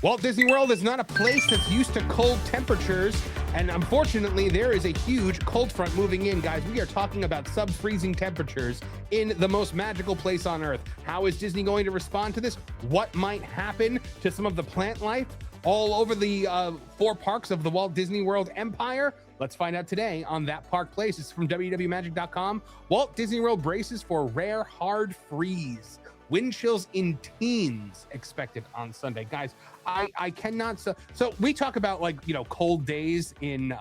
Walt Disney World is not a place that's used to cold temperatures, and unfortunately, there is a huge cold front moving in, guys. We are talking about sub-freezing temperatures in the most magical place on Earth. How is Disney going to respond to this? What might happen to some of the plant life all over the 4 parks of the Walt Disney World empire? Let's find out today on That Park Place. It's from www.magic.com. Walt Disney World braces for rare hard freeze. Wind chills in teens expected on Sunday. Guys, I cannot. So we talk about, like, you know, cold days in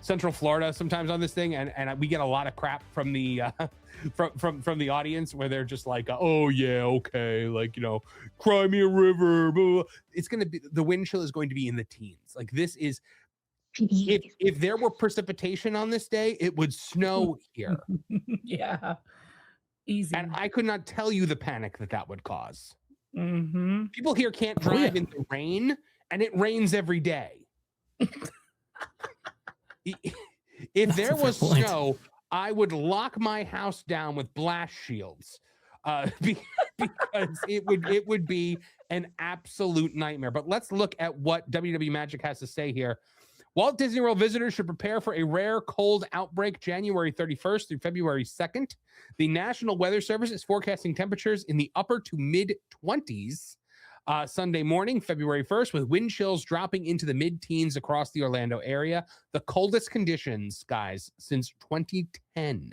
Central Florida sometimes on this thing, and we get a lot of crap from the from the audience where they're just like, oh yeah, okay, like, you know, cry me a river. Blah, blah. It's gonna be, the wind chill is going to be in the teens. Like, this is, if there were precipitation on this day, it would snow here. Yeah. Easy. And I could not tell you the panic that would cause. Mm-hmm. People here can't drive in the rain, and it rains every day. If there was snow, I would lock my house down with blast shields, because it would be an absolute nightmare. But let's look at what WW Magic has to say here. Walt Disney World visitors should prepare for a rare cold outbreak January 31st through February 2nd. The National Weather Service is forecasting temperatures in the upper to mid 20s Sunday morning, February 1st, with wind chills dropping into the mid-teens across the Orlando area. The coldest conditions, guys, since 2010.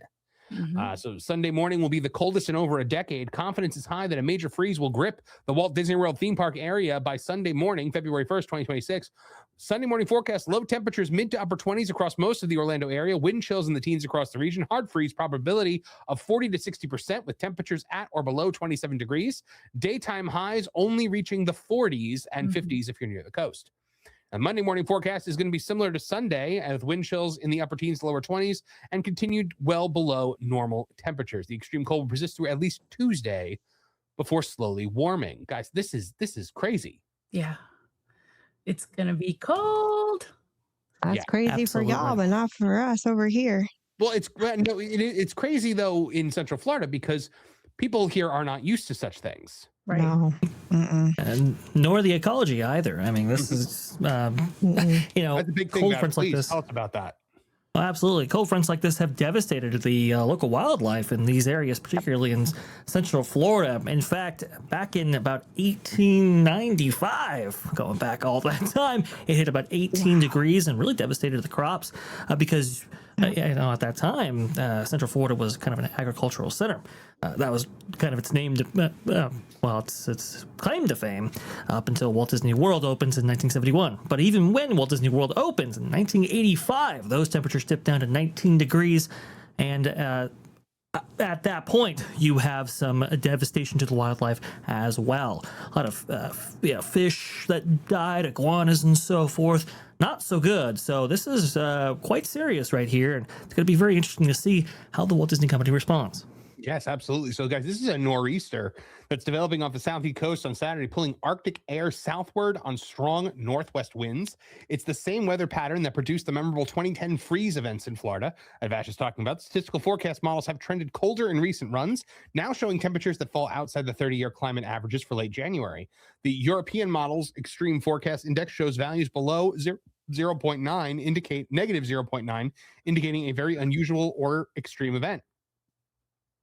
So Sunday morning will be the coldest in over a decade. Confidence is high that a major freeze will grip the Walt Disney World theme park area by Sunday morning, February 1st, 2026. Sunday morning forecast, low temperatures mid to upper 20s across most of the Orlando area. Wind chills in the teens across the region. Hard freeze probability of 40 to 60% with temperatures at or below 27 degrees. Daytime highs only reaching the 40s and 50s if you're near the coast. And Monday morning forecast is going to be similar to Sunday, with wind chills in the upper teens to lower 20s and continued well below normal temperatures. The extreme cold will persist through at least Tuesday before slowly warming. Guys, this is crazy. Yeah. It's going to be cold. That's crazy for y'all, but not for us over here. Well, it's crazy, though, in Central Florida, because people here are not used to such things. Right. No. And nor the ecology either. I mean, this is, you know, that's a big thing. Cold fronts like this. Tell us about that. Oh, absolutely. Cold fronts like this have devastated the local wildlife in these areas, particularly in Central Florida. In fact, back in about 1895, going back all that time, it hit about 18 degrees and really devastated the crops because, you know, at that time, Central Florida was kind of an agricultural center. That was kind of its name to, well, its claim to fame up until Walt Disney World opens in 1971. But even when Walt Disney World opens in 1985, those temperatures dipped down to 19 degrees. And at that point, you have some devastation to the wildlife as well. A lot of fish that died, iguanas and so forth. Not so good. So this is quite serious right here. And it's going to be very interesting to see how the Walt Disney Company responds. Yes, absolutely. So, guys, this is a nor'easter that's developing off the southeast coast on Saturday, pulling Arctic air southward on strong northwest winds. It's the same weather pattern that produced the memorable 2010 freeze events in Florida, as Vash is talking about. Statistical forecast models have trended colder in recent runs, now showing temperatures that fall outside the 30-year climate averages for late January. The European model's extreme forecast index shows values below 0.9, indicate negative 0.9, indicating a very unusual or extreme event.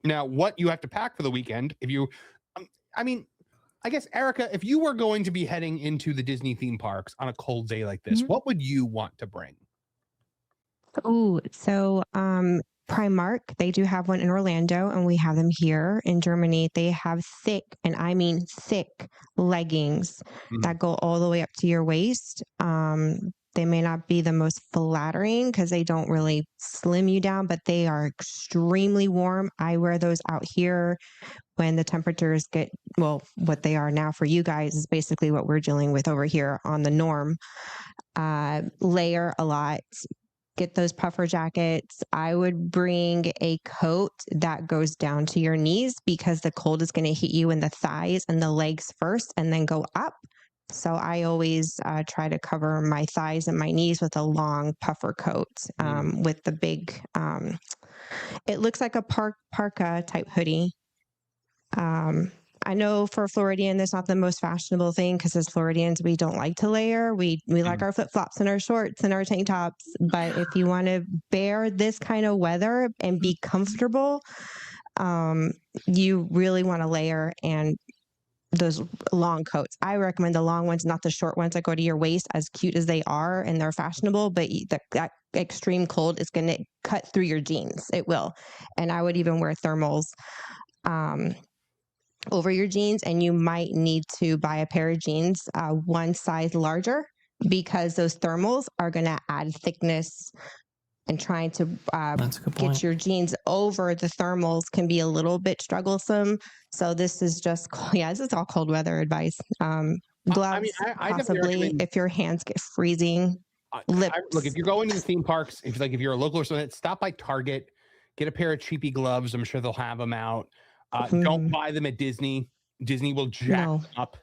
Now, what you have to pack for the weekend, if you, I mean, I guess, Erica, if you were going to be heading into the Disney theme parks on a cold day like this, what would you want to bring? Oh, so Primark, they do have one in Orlando, and we have them here in Germany. They have thick, and I mean thick, leggings that go all the way up to your waist. They may not be the most flattering because they don't really slim you down, but they are extremely warm. I wear those out here when the temperatures get, well, what they are now for you guys is basically what we're dealing with over here on the norm. Layer a lot. Get those puffer jackets. I would bring a coat that goes down to your knees because the cold is going to hit you in the thighs and the legs first and then go up. So I always try to cover my thighs and my knees with a long puffer coat with the big, it looks like a parka type hoodie. I know for Floridian, that's not the most fashionable thing because as Floridians, we don't like to layer. We like our flip flops and our shorts and our tank tops. But if you want to bear this kind of weather and be comfortable, you really want to layer and those long coats. I recommend the long ones, not the short ones that go to your waist, as cute as they are and they're fashionable, but that extreme cold is going to cut through your jeans. It will. And I would even wear thermals over your jeans, and you might need to buy a pair of jeans one size larger because those thermals are going to add thickness, and trying to get your jeans over the thermals can be a little bit strugglesome. So this is just, this is all cold weather advice. Gloves, possibly, if your hands get freezing. Lips. Look, if you're going to the theme parks, if you're a local or something, stop by Target, get a pair of cheapy gloves. I'm sure they'll have them out. Don't buy them at Disney. Disney will jack them up.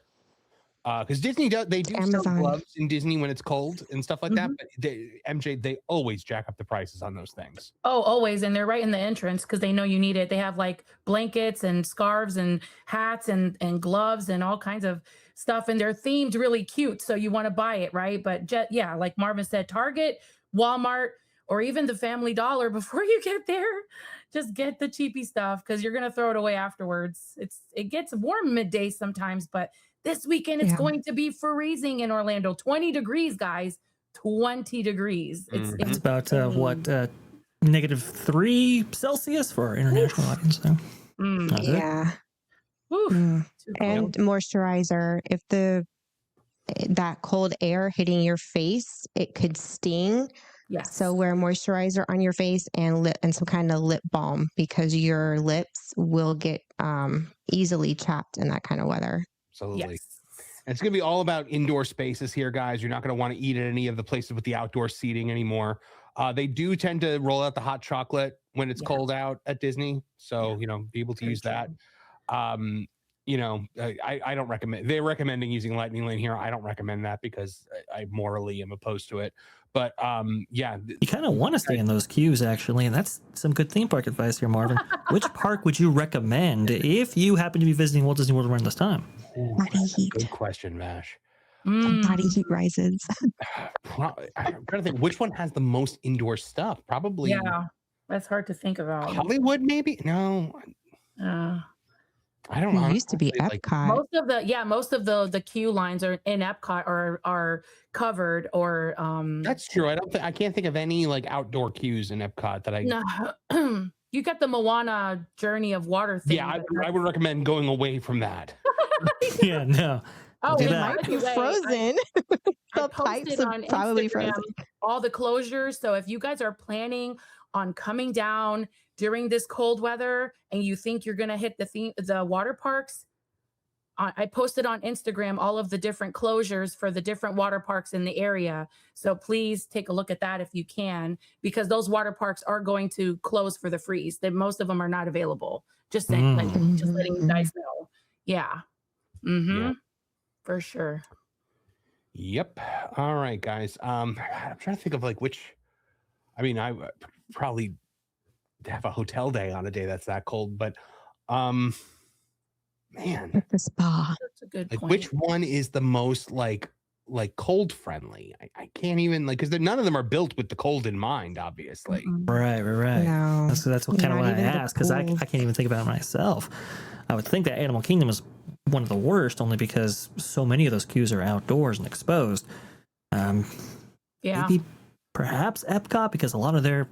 Because Disney do sell gloves in Disney when it's cold and stuff like that, but they always jack up the prices on those things. Oh, always. And they're right in the entrance because they know you need it. They have like blankets and scarves and hats and gloves and all kinds of stuff, and they're themed really cute, so you want to buy it, right? But yeah, like Marvin said, Target, Walmart, or even the Family Dollar, before you get there, just get the cheapy stuff because you're gonna throw it away afterwards. It gets warm midday sometimes, but this weekend, it's going to be freezing in Orlando. 20 degrees, guys. 20 degrees. It's about -3 Celsius for our international audience. So. Yeah. And moisturizer. If that cold air hitting your face, it could sting. Yes. So wear moisturizer on your face and some kind of lip balm because your lips will get easily chapped in that kind of weather. Absolutely. Yes. And it's going to be all about indoor spaces here, guys. You're not going to want to eat at any of the places with the outdoor seating anymore. They do tend to roll out the hot chocolate when it's cold out at Disney. So, be able to use that. I don't recommend, they're recommending using Lightning Lane here. I don't recommend that because I morally am opposed to it. But you kind of want to stay in those queues, actually, and that's some good theme park advice here, Marvin. Which park would you recommend if you happen to be visiting Walt Disney World around this time? Body heat. Good question, Vash. Body heat rises. I'm trying to think which one has the most indoor stuff. Probably. Yeah, that's hard to think about. Hollywood, maybe? No. I don't know. It used to be Epcot. Most of the queue lines are in Epcot or are covered or That's true. I can't think of any like outdoor queues in Epcot that I No. You got the Moana Journey of Water thing. Yeah, I would recommend going away from that. Yeah, no. Oh, it might be frozen. The pipes are probably frozen. All the closures. So if you guys are planning on coming down during this cold weather and you think you're going to hit the water parks, I posted on Instagram all of the different closures for the different water parks in the area. So please take a look at that if you can, because those water parks are going to close for the freeze. Most of them are not available. Just saying, just letting you guys know. Yeah. Yeah. For sure. Yep. All right, guys. I'm trying to think of like which. I mean, I would probably have a hotel day on a day that's that cold, but man, the spa. That's a good point. Which one is the most like cold friendly? I can't even because none of them are built with the cold in mind, obviously. Right. No, that's kind of what I asked because I can't even think about it myself. I would think that Animal Kingdom is one of the worst only because so many of those queues are outdoors and exposed. Maybe perhaps Epcot because a lot of their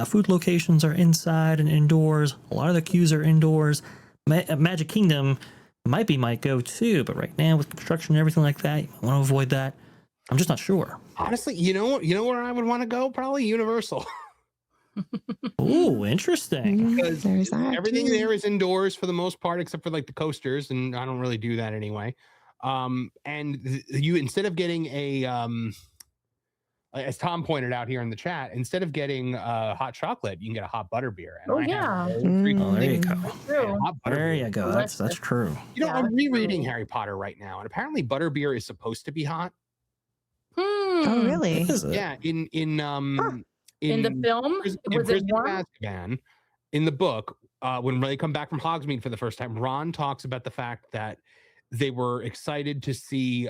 food locations are inside and indoors. A lot of the queues are indoors. Magic Kingdom might be my go-to, but right now with construction and everything like that, you want to avoid that. I'm just not sure. Honestly, you know where I would want to go? Probably Universal. Ooh, interesting. Because everything there is indoors for the most part, except for like the coasters, and I don't really do that anyway. And you instead of getting a as Tom pointed out here in the chat, instead of getting hot chocolate, you can get a hot butter beer. And there you go. There you go. That's true. I'm rereading Harry Potter right now, and apparently butter beer is supposed to be hot. Oh, really? Yeah. In the film, was it warm? Azkaban, in the book, when they come back from Hogsmeade for the first time, Ron talks about the fact that they were excited to see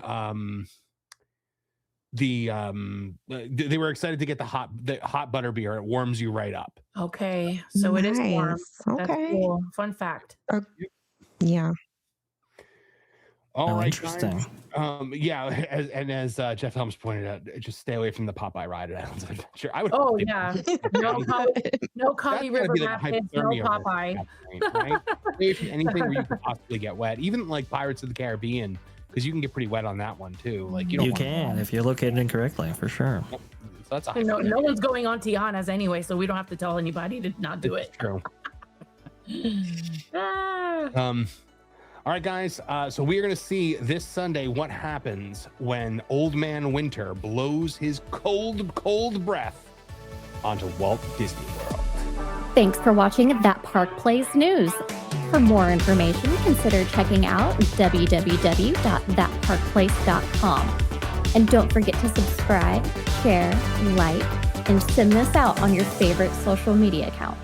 they were excited to get the hot butter beer. It warms you right up. Okay, so it is warm. Okay. That's cool. Fun fact. Yeah. All right, interesting. guys. Yeah, as Jeff Helms pointed out, just stay away from the Popeye ride at Islands of Adventure. I would. Oh yeah, no Connie River Rapids, no Popeye. Right? Stay from anything where you could possibly get wet, even like Pirates of the Caribbean, because you can get pretty wet on that one too. Like you can if you're located incorrectly, for sure. So that's no one's going on Tiana's anyway, so we don't have to tell anybody to not do it. True. All right, guys. So we are going to see this Sunday what happens when Old Man Winter blows his cold breath onto Walt Disney World. Thanks for watching That Park Plays News. For more information, consider checking out www.thatparkplace.com. And don't forget to subscribe, share, like, and send this out on your favorite social media accounts.